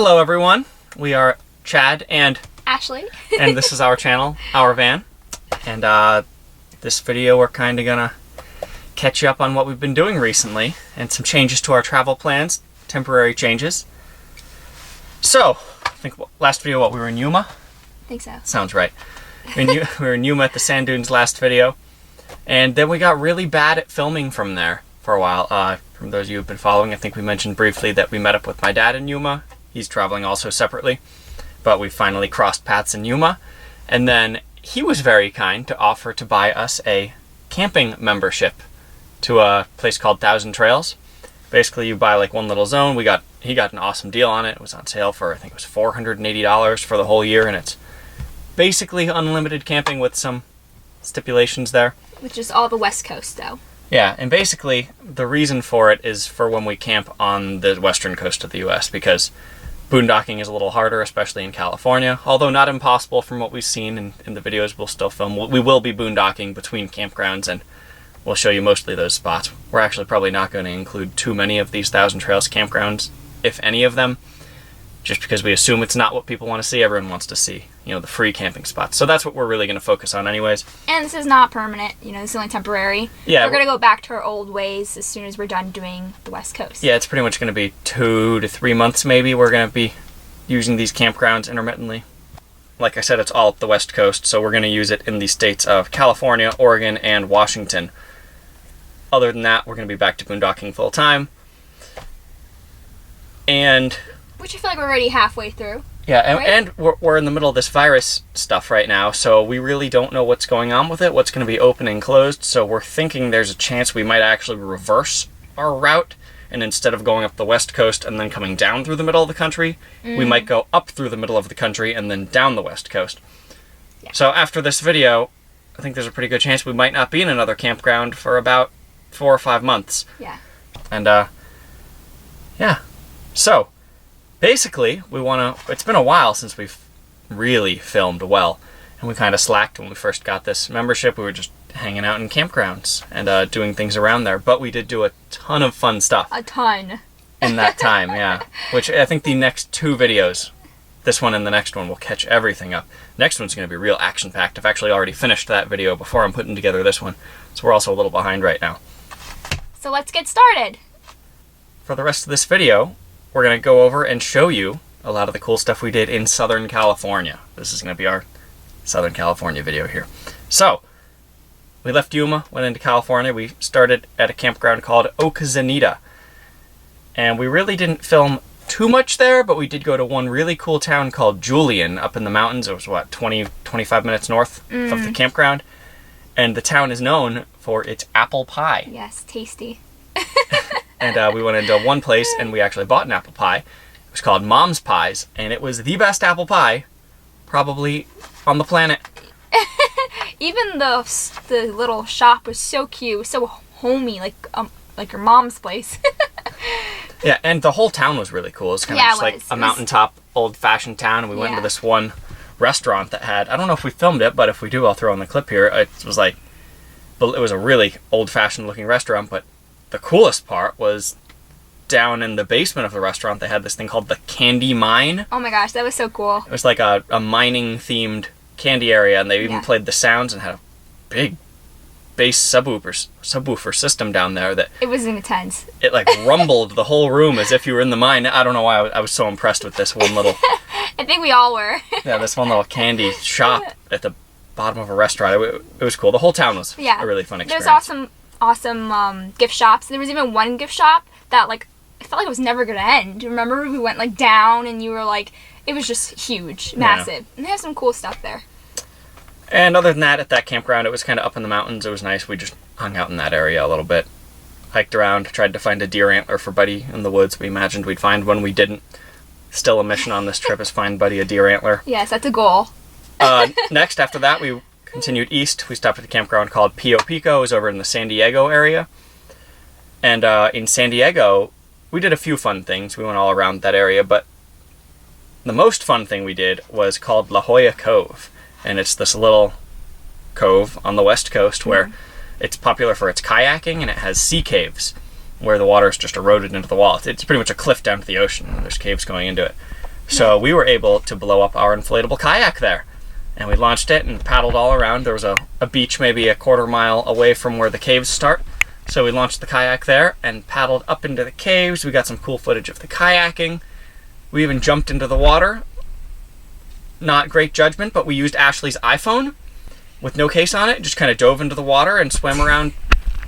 Hello everyone, we are Chad and Ashley. and this is our channel, Our Van. And this video we're kind of gonna catch you up on what we've been doing recently and some changes to our travel plans, temporary changes. So, I think last video we were in Yuma? I think so. Sounds right. We were in Yuma at the sand dunes last video, and then we got really bad at filming from there for a while. From those of you who've been following, I think we mentioned briefly that we met up with my dad in Yuma. He's traveling also separately, but we finally crossed paths in Yuma. And then he was very kind to offer to buy us a camping membership to a place called Thousand Trails. Basically, you buy like one little zone. He got an awesome deal on it. It was on sale for, I think it was $480 for the whole year, and it's basically unlimited camping with some stipulations there. Which is all the West Coast, though. Yeah, and basically the reason for it is for when we camp on the western coast of the U.S., because boondocking is a little harder, especially in California. Although not impossible from what we've seen in the videos we'll still film. We will be boondocking between campgrounds, and we'll show you mostly those spots. We're actually probably not going to include too many of these Thousand Trails campgrounds, if any of them, just because we assume it's not what people want to see. Everyone wants to see, the free camping spots. So that's what we're really going to focus on anyways. And this is not permanent, this is only temporary. Yeah. We're going to go back to our old ways as soon as we're done doing the West Coast. Yeah, it's pretty much going to be 2 to 3 months maybe. We're going to be using these campgrounds intermittently. Like I said, it's all up the West Coast, so we're going to use it in the states of California, Oregon, and Washington. Other than that, we're going to be back to boondocking full time. Which I feel like we're already halfway through. Yeah, right? and we're in the middle of this virus stuff right now, so we really don't know what's going on with it, what's going to be open and closed, so we're thinking there's a chance we might actually reverse our route, and instead of going up the West Coast and then coming down through the middle of the country, we might go up through the middle of the country and then down the West Coast. Yeah. So after this video, I think there's a pretty good chance we might not be in another campground for about 4 or 5 months. Yeah. And, yeah. So, basically, it's been a while since we've really filmed well, and we kind of slacked when we first got this membership. We were just hanging out in campgrounds and doing things around there, but we did do a ton of fun stuff. A ton. In that time, yeah. Which I think the next 2 videos, this one and the next one, will catch everything up. Next one's going to be real action-packed. I've actually already finished that video before I'm putting together this one, so we're also a little behind right now. So let's get started. For the rest of this video, we're going to go over and show you a lot of the cool stuff we did in Southern California. This is going to be our Southern California video here. So, we left Yuma, went into California. We started at a campground called Okazanita. And we really didn't film too much there, but we did go to one really cool town called Julian up in the mountains. It was, 25 minutes north of the campground. And the town is known for its apple pie. Yes, tasty. And we went into one place and we actually bought an apple pie. It was called Mom's Pies, and it was the best apple pie probably on the planet. Even the little shop was so cute, so homey, like your mom's place. Yeah, and the whole town was really cool. It was kind of just like a mountaintop, old-fashioned town, and we went to this one restaurant that had, I don't know if we filmed it, but if we do, I'll throw in the clip here. It was a really old-fashioned looking restaurant, but the coolest part was down in the basement of the restaurant, they had this thing called the Candy Mine. Oh my gosh, that was so cool. It was like a mining-themed candy area, and they even played the sounds and had a big bass subwoofer system down there that... It was intense. It rumbled the whole room as if you were in the mine. I don't know why I was so impressed with this one little... I think we all were. Yeah, this one little candy shop at the bottom of a restaurant. It was cool. The whole town was a really fun experience. There's awesome gift shops. There was even one gift shop that it felt like it was never gonna end. Remember, we went down and you were it was just huge, massive. And they have some cool stuff there. And other than that, at that campground, it was kind of up in the mountains. It was nice. We just hung out in that area a little bit. Hiked around, tried to find a deer antler for Buddy in the woods. We imagined we'd find one. We didn't. Still a mission on this trip is find Buddy a deer antler. Yes, that's a goal. Next, after that, we continued east. We stopped at a campground called Pio Pico. It was over in the San Diego area. And in San Diego, we did a few fun things. We went all around that area, but the most fun thing we did was called La Jolla Cove. And it's this little cove on the west coast where it's popular for its kayaking, and it has sea caves. where the water's just eroded into the wall. It's pretty much a cliff down to the ocean. There's caves going into it. So we were able to blow up our inflatable kayak there. And we launched it and paddled all around. There was a beach maybe a quarter mile away from where the caves start. So we launched the kayak there and paddled up into the caves. We got some cool footage of the kayaking. We even jumped into the water. Not great judgment, but we used Ashley's iPhone with no case on it. Just kind of dove into the water and swam around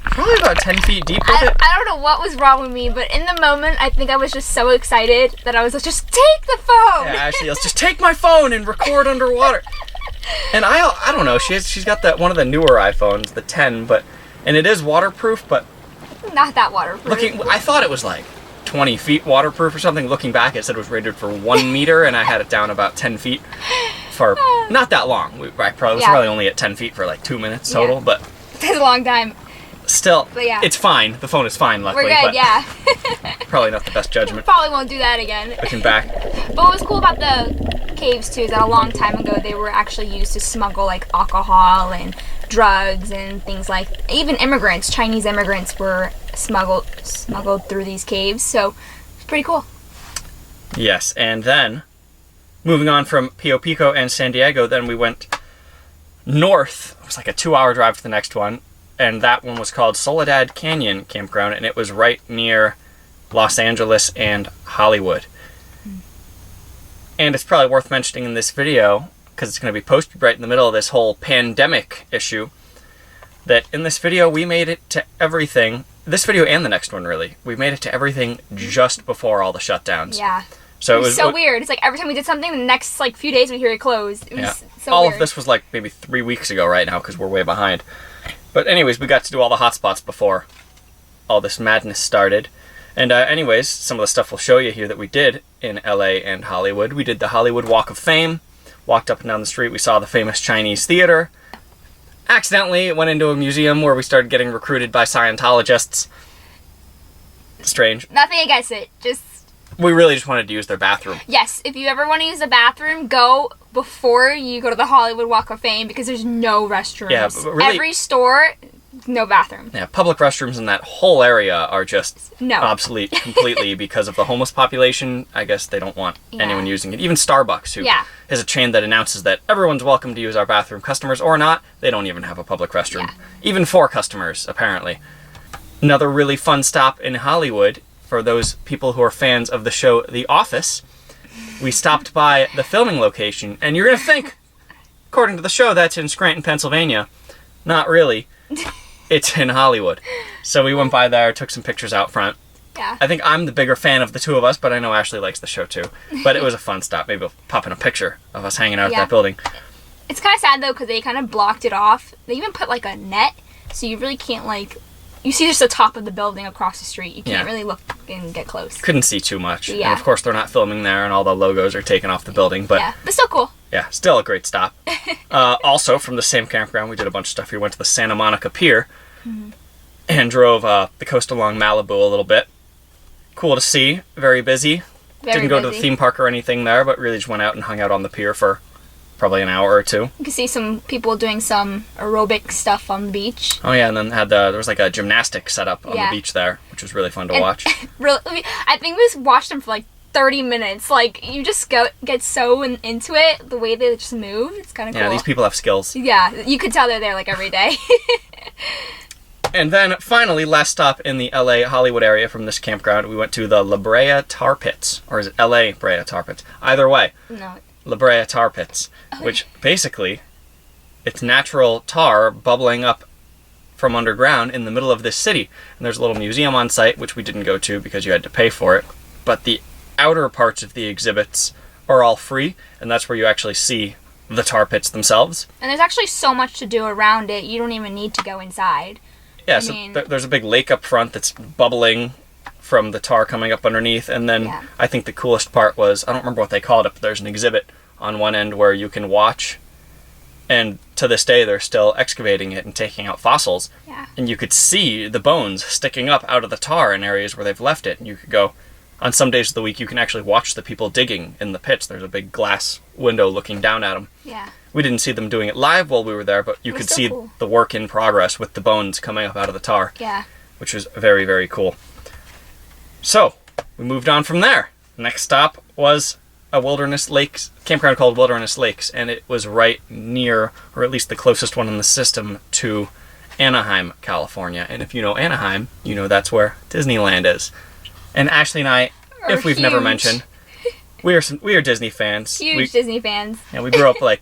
probably about 10 feet deep with it. I don't know what was wrong with me, but in the moment, I think I was just so excited that I was like, just take the phone! Yeah, Ashley yells, just take my phone and record underwater. And I don't know, she's got one of the newer iPhones, the 10, and it is waterproof, but not that waterproof. I thought it was like 20 feet waterproof or something. Looking back, it said it was rated for 1 meter, and I had it down about 10 feet for not that long. I was probably only at 10 feet for like 2 minutes total, but that's a long time. Still, it's fine. The phone is fine, luckily. We're good, yeah. Probably not the best judgment. Probably won't do that again. Looking back. But what was cool about the caves, too, is that a long time ago, they were actually used to smuggle, like, alcohol and drugs and things like... Even immigrants, Chinese immigrants, were smuggled through these caves, so it's pretty cool. Yes, and then, moving on from Pio Pico and San Diego, then we went north. It was like a 2-hour drive to the next one. And that one was called Soledad Canyon Campground, and it was right near Los Angeles and Hollywood. And it's probably worth mentioning in this video, because it's going to be posted right in the middle of this whole pandemic issue, that in this video we made it to everything, this video and the next one really, we made it to everything just before all the shutdowns. Yeah. So it was so weird. It's like every time we did something, the next like few days we hear it closed. It was so all weird. of this was like maybe 3 weeks ago right now, because we're way behind. But anyways, we got to do all the hotspots before all this madness started. And anyways, some of the stuff we'll show you here that we did in LA and Hollywood. We did the Hollywood Walk of Fame, walked up and down the street, we saw the famous Chinese theater, accidentally went into a museum where we started getting recruited by Scientologists. Strange. Nothing against it, we really just wanted to use their bathroom. Yes, if you ever want to use the bathroom, go before you go to the Hollywood Walk of Fame, because there's no restrooms. Yeah, but really, every store, no bathroom. Yeah, public restrooms in that whole area are just obsolete completely because of the homeless population. I guess they don't want anyone using it. Even Starbucks, who is a chain that announces that everyone's welcome to use our bathroom, customers or not, they don't even have a public restroom. Yeah. Even for customers, apparently. Another really fun stop in Hollywood, for those people who are fans of the show The Office, we stopped by the filming location, and you're going to think, according to the show, that's in Scranton, Pennsylvania. Not really. It's in Hollywood. So we went by there, took some pictures out front. Yeah. I think I'm the bigger fan of the two of us, but I know Ashley likes the show too. But it was a fun stop. Maybe we'll pop in a picture of us hanging out at that building. It's kind of sad, though, because they kind of blocked it off. They even put, like, a net, so you really can't, like... You see just the top of the building across the street. You can't really look and get close. Couldn't see too much. Yeah. And of course they're not filming there and all the logos are taken off the building. But but still cool. Yeah, still a great stop. Also, from the same campground, we did a bunch of stuff here. We went to the Santa Monica Pier and drove the coast along Malibu a little bit. Cool to see. Very busy. Didn't go to the theme park or anything there, but really just went out and hung out on the pier for probably an hour or two. You can see some people doing some aerobic stuff on the beach. Oh yeah, and then there was like a gymnastics set up on the beach there, which was really fun to watch. Really, I think we watched them for like 30 minutes. Like, you just get so into it, the way they just move. It's kind of cool. Yeah, these people have skills. Yeah, you could tell they're there like every day. And then finally, last stop in the LA Hollywood area from this campground, we went to the La Brea Tar Pits. Or is it LA Brea Tar Pits? Either way. No. La Brea Tar Pits, which basically, it's natural tar bubbling up from underground in the middle of this city. And there's a little museum on site, which we didn't go to because you had to pay for it. But the outer parts of the exhibits are all free, and that's where you actually see the tar pits themselves. And there's actually so much to do around it, you don't even need to go inside. Yeah, there's a big lake up front that's bubbling from the tar coming up underneath, and then I think the coolest part was, I don't remember what they called it, but there's an exhibit on one end where you can watch, and to this day they're still excavating it and taking out fossils, and you could see the bones sticking up out of the tar in areas where they've left it, and you could go, on some days of the week you can actually watch the people digging in the pits. There's a big glass window looking down at them. Yeah. We didn't see them doing it live while we were there, but you could see the work in progress with the bones coming up out of the tar. Yeah. Which was very, very cool. So, we moved on from there. Next stop was a wilderness lakes campground called Wilderness Lakes, and it was right near, or at least the closest one in the system, to Anaheim, California. And if you know Anaheim, you know that's where Disneyland is. And Ashley and I, if we've never mentioned, we are Disney fans. Huge Disney fans. And we grew up like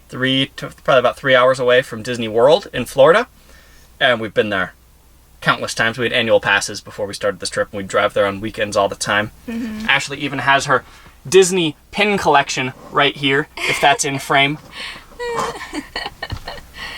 probably about 3 hours away from Disney World in Florida, and we've been there countless times. We had annual passes before we started this trip, and we'd drive there on weekends all the time. Mm-hmm. Ashley even has her Disney pin collection right here, if that's in frame.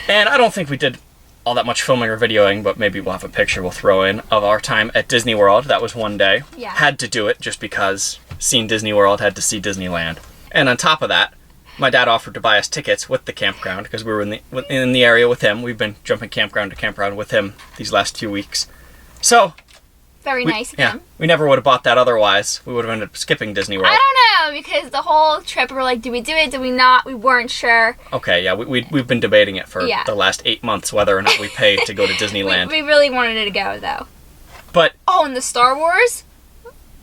And I don't think we did all that much filming or videoing, but maybe we'll have a picture we'll throw in of our time at Disney World. That was one day. Yeah. Had to do it just because seeing Disney World had to see Disneyland. And on top of that, my dad offered to buy us tickets with the campground because we were in the area with him. We've been jumping campground to campground with him these last few weeks. So very nice of him. We never would have bought that otherwise. We would have ended up skipping Disney World. I don't know, because the whole trip we were like, do we do it? Do we not? We weren't sure. Okay, yeah, we've been debating it for the last 8 months whether or not we pay to go to Disneyland. we really wanted it to go, though. But and the Star Wars?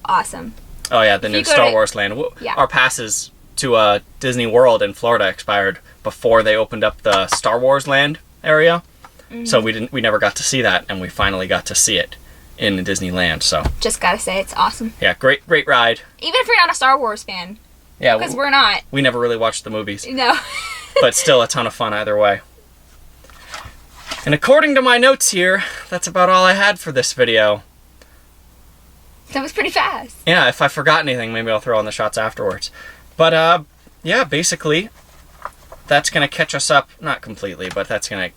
Awesome. Oh yeah, the new Star Wars land. Yeah. Our passes to Disney World in Florida expired before they opened up the Star Wars land area. Mm-hmm. So we never got to see that, and we finally got to see it in Disneyland. So just gotta say, it's awesome. Yeah, great ride. Even if you're not a Star Wars fan. Yeah, because we're not. We never really watched the movies. No. But still a ton of fun either way. And according to my notes here, that's about all I had for this video. That was pretty fast. Yeah, if I forgot anything, maybe I'll throw on the shots afterwards. But, yeah, basically, that's going to catch us up. Not completely, but that's going to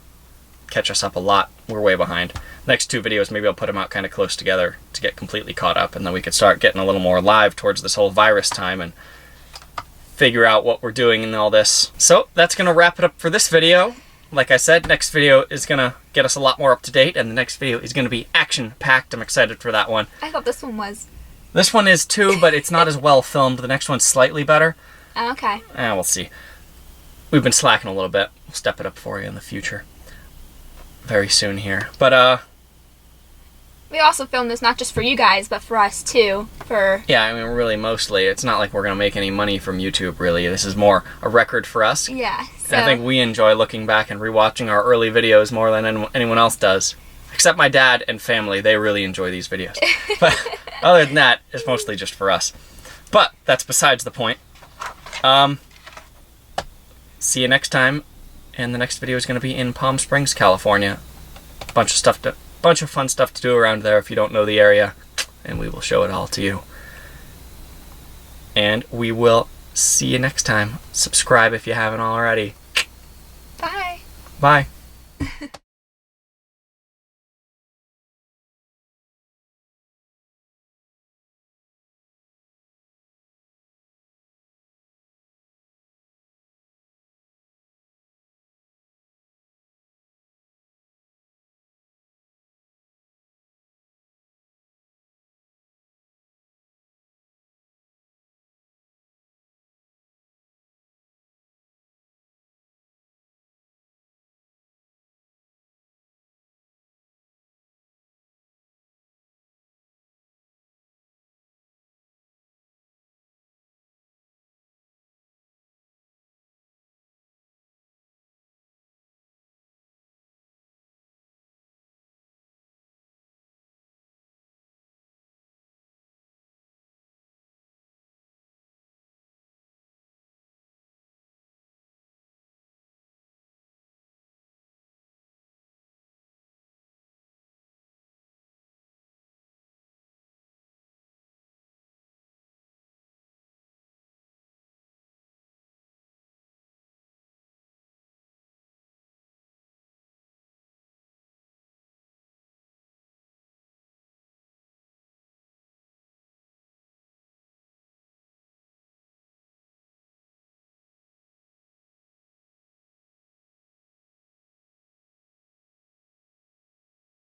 catch us up a lot. We're way behind. Next two videos, maybe I'll put them out kind of close together to get completely caught up, and then we could start getting a little more live towards this whole virus time and figure out what we're doing and all this. So, that's going to wrap it up for this video. Like I said, next video is going to get us a lot more up to date, and the next video is going to be action-packed. I'm excited for that one. I thought this one was. This one is too, but it's not as well filmed. The next one's slightly better. Okay. We'll see. We've been slacking a little bit. We'll step it up for you in the future. Very soon here. But, we also filmed this not just for you guys, but for us too. Yeah, I mean, really, mostly. It's not like we're going to make any money from YouTube, really. This is more a record for us. Yeah. So. And I think we enjoy looking back and rewatching our early videos more than anyone else does. Except my dad and family. They really enjoy these videos. But other than that, it's mostly just for us. But that's besides the point. See you next time. And the next video is going to be in Palm Springs, California. Bunch of fun stuff to do around there if you don't know the area. And we will show it all to you. And we will see you next time. Subscribe if you haven't already. Bye. Bye.